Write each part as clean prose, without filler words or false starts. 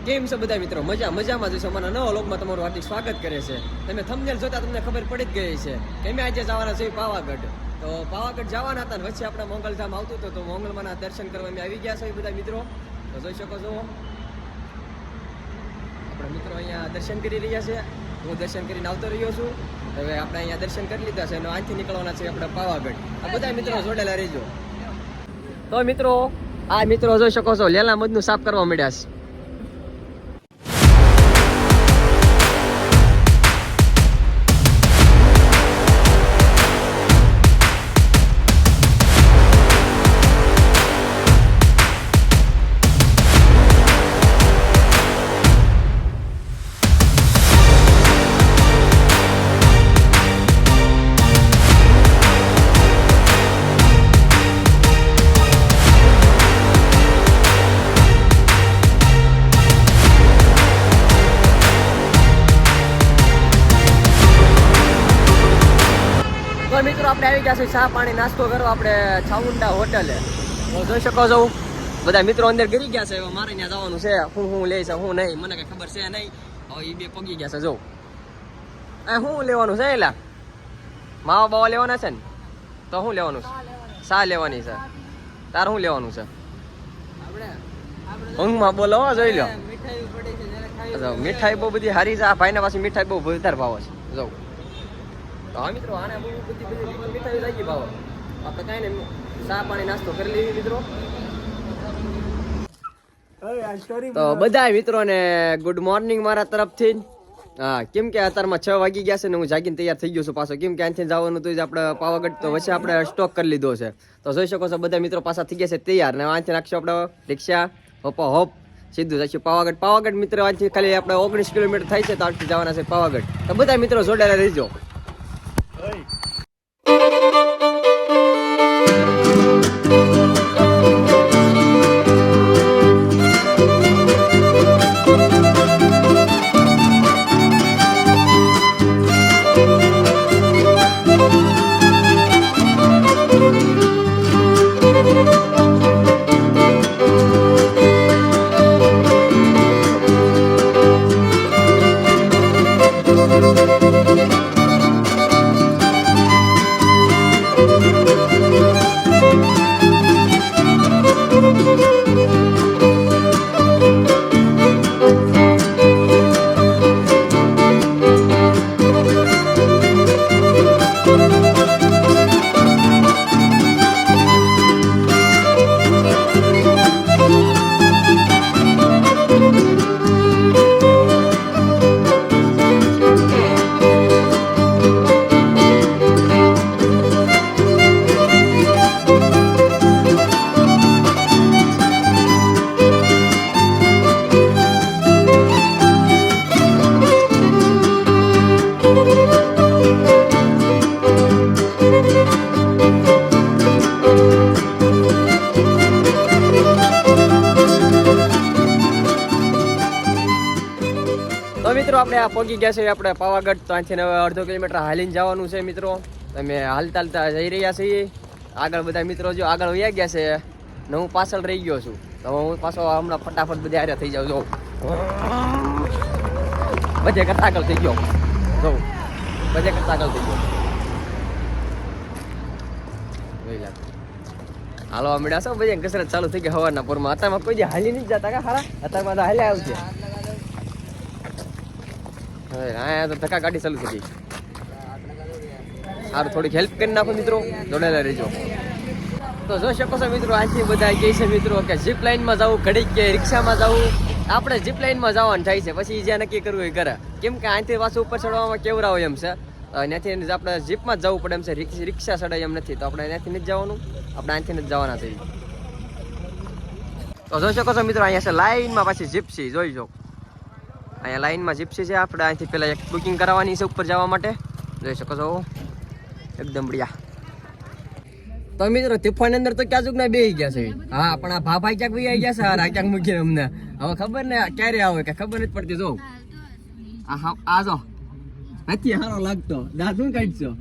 કેમ છે બધા મિત્રો? મજામાં જશો. અમારા નવા વ્લોગમાં તમારું હાર્દિક સ્વાગત કરે છે. તમે થંબનેલ જોતા તમને ખબર પડી જ ગઈ છે કે અમે આજે જવાના છીએ પાવાગઢ. તો પાવાગઢ જવાના હતા ને વચ્ચે આપણે મોંગલધામ આવતું હતું, તો મોંગલમાના દર્શન કરવા અમે આવી ગયા છે બધા મિત્રો. તો જોઈ શકો છો આપણા મિત્રો અહીંયા દર્શન કરી રહ્યા છે. હું દર્શન કરીને આવતો રહ્યો છું. હવે આપણે અહીંયા દર્શન કરી લીધા છે અને અહીંથી નીકળવાના છે આપણે પાવાગઢ. આ બધા મિત્રો જોડેલા રહેજો. તો મિત્રો આ મિત્રો જોઈ શકો છો લેલા મધનું સાફ કરવા માંડ્યા છે. મિત્રો આપણે આવી ગયા છે ચા પાણી નાસ્તો કરવા આપણે છાઉંડા હોટલે. તો જોઈ શકો છો બધા મિત્રો અંદર ગરી ગયા છે. મારે ત્યાં જવાનું છે. હું લે છે હું નહીં મને કઈ ખબર છે નહીં. હવે એ બે પગી ગયા છે. જો શું લેવાનું છે? એલા માવા બાવા લેવાના છે ને? તો શું લેવાનું છે? શા લેવાની છે? તાર શું લેવાનું છે? ઊંઘમાં બોલો જોઈ લો. મીઠાઈ બહુ બધી હારી છે. આ ભાઈના પાસે મીઠાઈ બહુ વધારે ભાવ છે. જો હા મિત્રો આને બહુ બધી મીઠાઈ લાગી ભાવ. આપણે કાંઈ ને ચા પાણી નાસ્તો કરી લેવી મિત્રો. તો બધા મિત્રોને ગુડ મોર્નિંગ મારા તરફથી. હા કેમ કે અત્યારમાં 6 વાગી ગયા છે ને હું જાગીને તૈયાર થઈ ગયો છું પાછો. કેમ કે અહીંથી જવાનું હતું આપણે પાવાગઢ, તો વચ્ચે આપણે સ્ટોક કરી લીધો છે. તો જોઈ શકો છો બધા મિત્રો પાછા થઈ ગયા છે તૈયાર. ને અહીંથી નાખશું આપણે રિક્ષા હોપો હોપ સીધું જઈશું પાવાગઢ. પાવાગઢ મિત્રો અહીંથી ખાલી આપણે 19 કિલોમીટર થાય છે, તો અહીંથી જવાના છે પાવાગઢ. તો બધા મિત્રો જોડાયેલા રહેજો. મિત્રો આપણે આ પહોંચી ગયા છે આપણે પાવાગઢ. તો અહીંથી હવે 1.5 કિલોમીટર હાલીને જવાનું છે મિત્રો. અમે હાલતા હાલતા જઈ રહ્યા છીએ. આગળ બધા મિત્રો જો આગળ વયા ગયા છે ને હું પાછળ રહી ગયો છું. તો હું પાછો હમણાં ફટાફટ બધા હારે થઈ જાઉં. જો બધે કરતા આગળ થઈ ગયો. જો બધે કરતા આગળ થઈ ગયો. હાલવા મળ્યા છો બધા કસરત ચાલુ થઈ ગઈ સવારના પોરમાં. અત્યારમાં કોઈ જે હાલી નથી જતા કા હારા. અત્યારમાં તો હાલ્યા આવશે. હા તો ધક્કા ગાડી ચાલુ થઈ ગઈ. સારું થોડીક હેલ્પ કરી નાખો મિત્રો, જોડેલા રહેજો. તો જોઈ શકો છો મિત્રો આજથી બધા કહે છે મિત્રો કે જીપ લાઇનમાં જવું ઘડીક કે રિક્ષામાં જવું. આપણે જીપ લાઇનમાં જવાનું થાય છે, પછી જ્યાં નક્કી કરવું એ કરે. કેમ કે અહીંથી પાછું ઉપર ચડવામાં કેવરા હોય એમ છે. ત્યાંથી આપણે જીપમાં જ જવું પડે એમ છે. રિક્ષા ચડાય એમ નથી. તો આપણે ત્યાંથી નથી જવાનું, આપણે અહીંથી નથી જવાના છીએ. તો જોઈ શકો છો મિત્રો અહીંયા છે લાઇનમાં પાછી જીપ્સી જોઈ જો. અહીંયા લાઈનમાં જીપ્સી છે. આપણે અહીંથી પહેલાં એક બુકિંગ કરાવવાની છે ઉપર જવા માટે. જોઈ શકો છો એકદમ બઢિયા. તો મિત્રો તિફાની અંદર તો ક્યાં ચૂક ના બેસી ગયા છે. હા પણ આ ભાઈ ક્યાંક બી આવી ગયા છે. હા ક્યાંક મૂકીને અમને હવે ખબર ને ક્યારે આવે કે ખબર નથી પડતી. જો આ જો નથી સારો લાગતો. દાંત શું કાઢશો?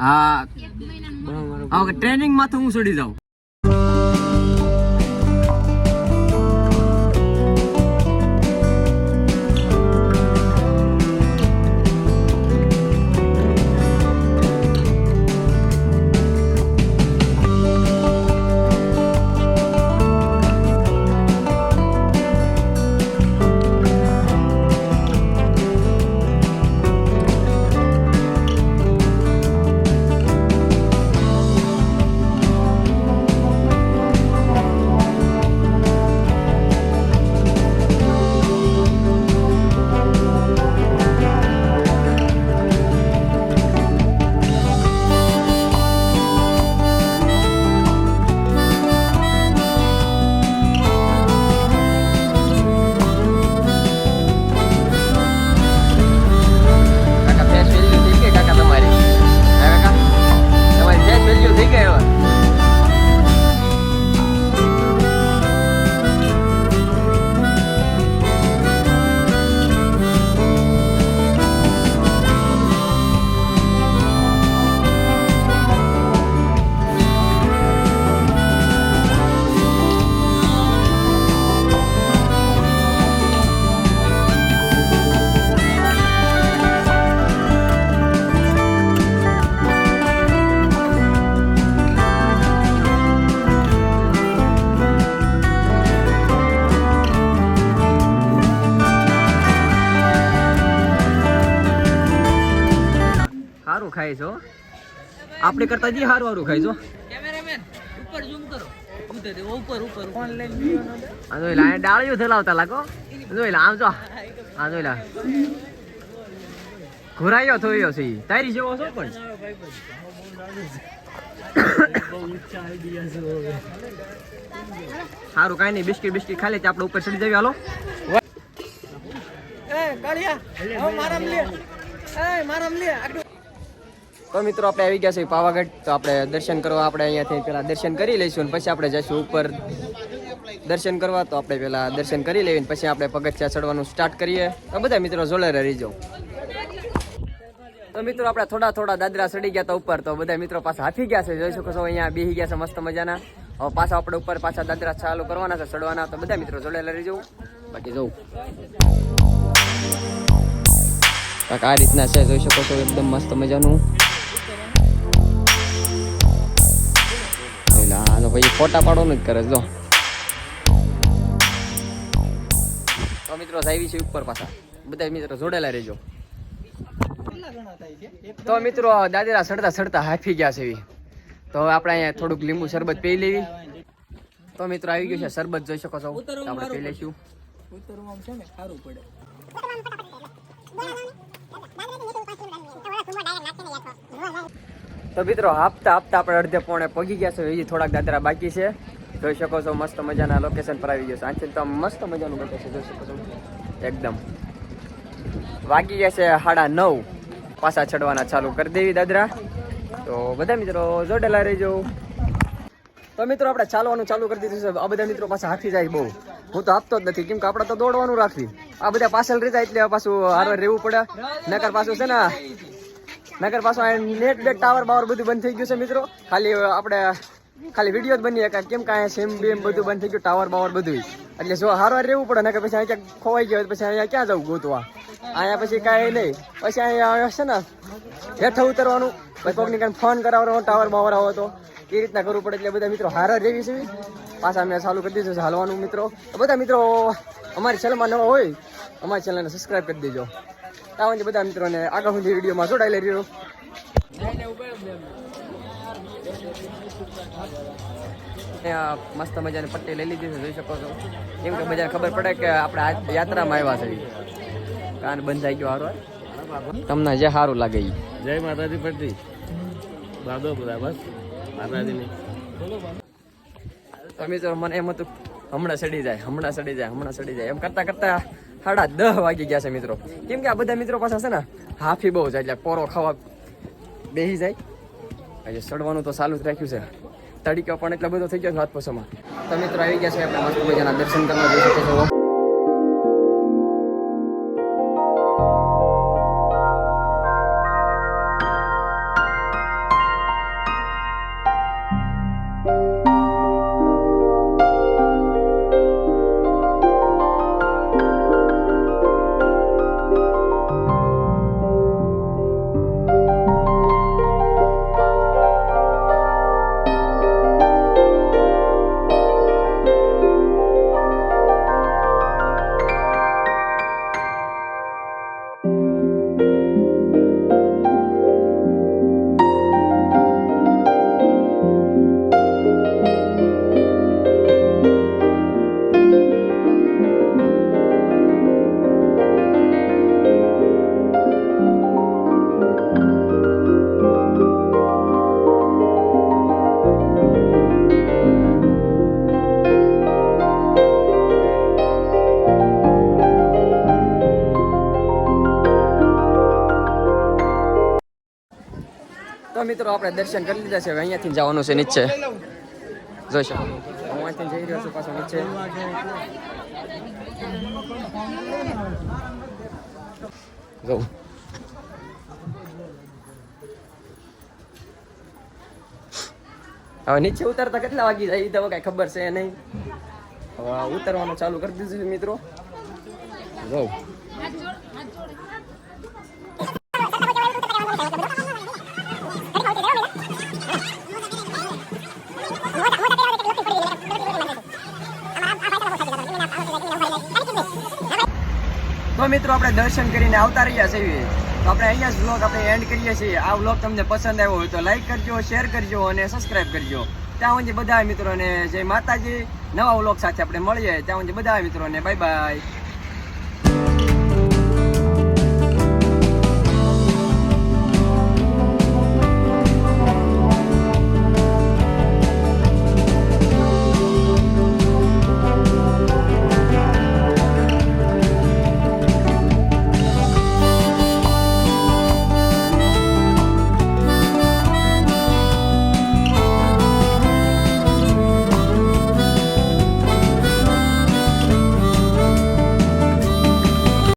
હા ટ્રેનિંગમાં તો હું છોડી જાઉં. હારું ખાય છો આપણે કરતા જી હારું ખાય છો કેમેરામેન ઉપર ઝૂમ કરો ઉપર ઓનલાઈન આ જોઈ લા ડાળિયું થલાવતા લાગો જોઈ લા આમ જો આ જોઈ લા ઘોરાયો થયો છે તારી જેવો છો પણ સારું કાંઈ નહીં બિસ્કિટ ખાલી આપણે ઉપર ચડી જઈએ હાલો તો મિત્રો આપણે આવી ગયા છે પાવાગઢ તો આપણે દર્શન કરવા આપણે અહીંયાથી પેલા દર્શન કરી લઈશું અને પછી આપણે જઈશું ઉપર દર્શન કરવા તો આપણે પેલા દર્શન કરી લઈએ પછી આપણે પગથિયા ચડવાનું સ્ટાર્ટ કરીએ તો બધા મિત્રો જોડે રહીજો તો મિત્રો આપણે થોડા દાદરા ચડી ગયા તો ઉપર તો બધા મિત્રો પાછા હાથી ગયા છે જોઈ શકો છો અહીંયા બેસી ગયા છે મસ્ત મજાના હવે પાછા આપણે ઉપર પાછા દાદરા ચાલુ કરવાના છે ચડવાના તો બધા મિત્રો જોડેલા રહી જવું બાકી જવું આ રીતના છે જોઈ શકો છો એકદમ મસ્ત મજાનું ભાઈ ફોટા પાડવાનું જ કરે જો તો મિત્રો આવી છે ઉપર પાછા બધા મિત્રો જોડેલા રહેજો તો મિત્રો દાદરા ચડતા હાફી ગયા છે એવી તો હવે આપણે અહીંયા થોડુંક લીંબુ શરબત પી લેવી તો મિત્રો આવી ગયું છે શરબત જોઈ શકો છો આપણે પી લઈશું તો મિત્રો હાફતા આપણે અડધે પોણે પગી ગયા છે હજી થોડાક દાદરા બાકી છે જોઈ શકો છો મસ્ત મજાના લોકેશન પર આવી ગયો છે આથી તો મસ્ત મજાનું લોકેશન જોઈ શકો છો એકદમ વાગી ગયા છે 9:30 પાછા ચડવાના ચાલુ કરી દેવી દાદરા તો બધા મિત્રો જોડેલા રહેજો તો મિત્રો આપણે ચાલવાનું ચાલુ કરી દીધું છે આ બધા મિત્રો પાછા હાથી જાય બહુ હું તો આપતો જ નથી કેમ કે આપણે તો દોડવાનું રાખવી આ બધા પાછળ રહેતા એટલે પાછું હારવાર રહેવું પડે નકર પાછું છે ને નગર પાછું નેટ બેટ ટાવર બાવર બધું બંધ થઈ ગયું છે મિત્રો ખાલી આપણે ખાલી વિડીયો જ બની કેમ કે અહીંયા સેમ બેમ બધું બંધ થઈ ગયું ટાવર બાવર બધું એટલે જો હારવાર રહેવું પડે નકર પછી અહીંયા ખોવાઈ ગયો પછી અહીંયા ક્યાં જવું ગોતવા અહીંયા પછી કાંઈ નહીં પછી અહીંયા છે ને હેઠળ ઉતરવાનું પછી કોઈકની કાંઈ ફોન કરાવવાનો ટાવર બાવર આવો તો એ રીતના કરવું પડે એટલે બધા મિત્રો હારવાર રહેવી છે પાછા અમે ચાલુ કરી દીધું છે હાલવાનું મિત્રો બધા મિત્રો અમારી ચેનલમાં નવા હોય અમારી ચેનલને સબસ્ક્રાઈબ કરી દેજો તાવન બધા મિત્રોને આગળ સુધી વિડીયોમાં જોડાયેલા રહ્યો મસ્ત મજાની પટ્ટી લઈ લીધી છે જોઈ શકો છો કેમ કે બધાને ખબર પડે કે આપણે યાત્રામાં આવ્યા છે કાન બંધ થઈ ગયો હારો તમને જે સારું લાગે જય માતાજી પટ્ટી દાદો બધા બસ માતાજીની તો મિત્રો મને એમ હતું હમણાં સડી જાય એમ કરતા 10:30 વાગી ગયા છે મિત્રો કેમ કે આ બધા મિત્રો પાછા છે ને હાફી બહુ જાય એટલે પોરો ખાવા બેસી જાય આજે ચડવાનું તો ચાલુ જ રાખ્યું છે તડીકો પણ એટલો બધો થઈ ગયો છે હાથ પોસામાં તો મિત્રો આવી ગયા છે આપણે મસ્ત મજાના દર્શન કરવા જઈ શકો છો તો મિત્રો આપણે દર્શન કરી લીધા છે હવે અહીંયાથી જવાનું છે નીચે જોઈ શકો હું અહીંયાથી જઈ રહ્યો છું પાછો નીચે જવું હવે નીચે ઉતરતા કેટલા વાગી જાય એ તો કઈ ખબર છે નહીં હવે ઉતરવાનું ચાલુ કરી દીધું છે મિત્રો જવું તો તો મિત્રો આપણે દર્શન કરીને આવતા રહ્યા છીએ. તો આપણે અહીંયા જ વ્લોગ આપણે એન્ડ કરીએ છીએ. આ વ્લોગ તમને પસંદ આવ્યો હોય તો લાઈક કરજો, શેર કરજો અને સબસ્ક્રાઇબ કરજો. ત્યાં સુધી બધા મિત્રોને જય માતાજી. નવા વ્લોગ સાથે આપણે મળીએ. ત્યાં સુધી બધા મિત્રોને બાય બાય.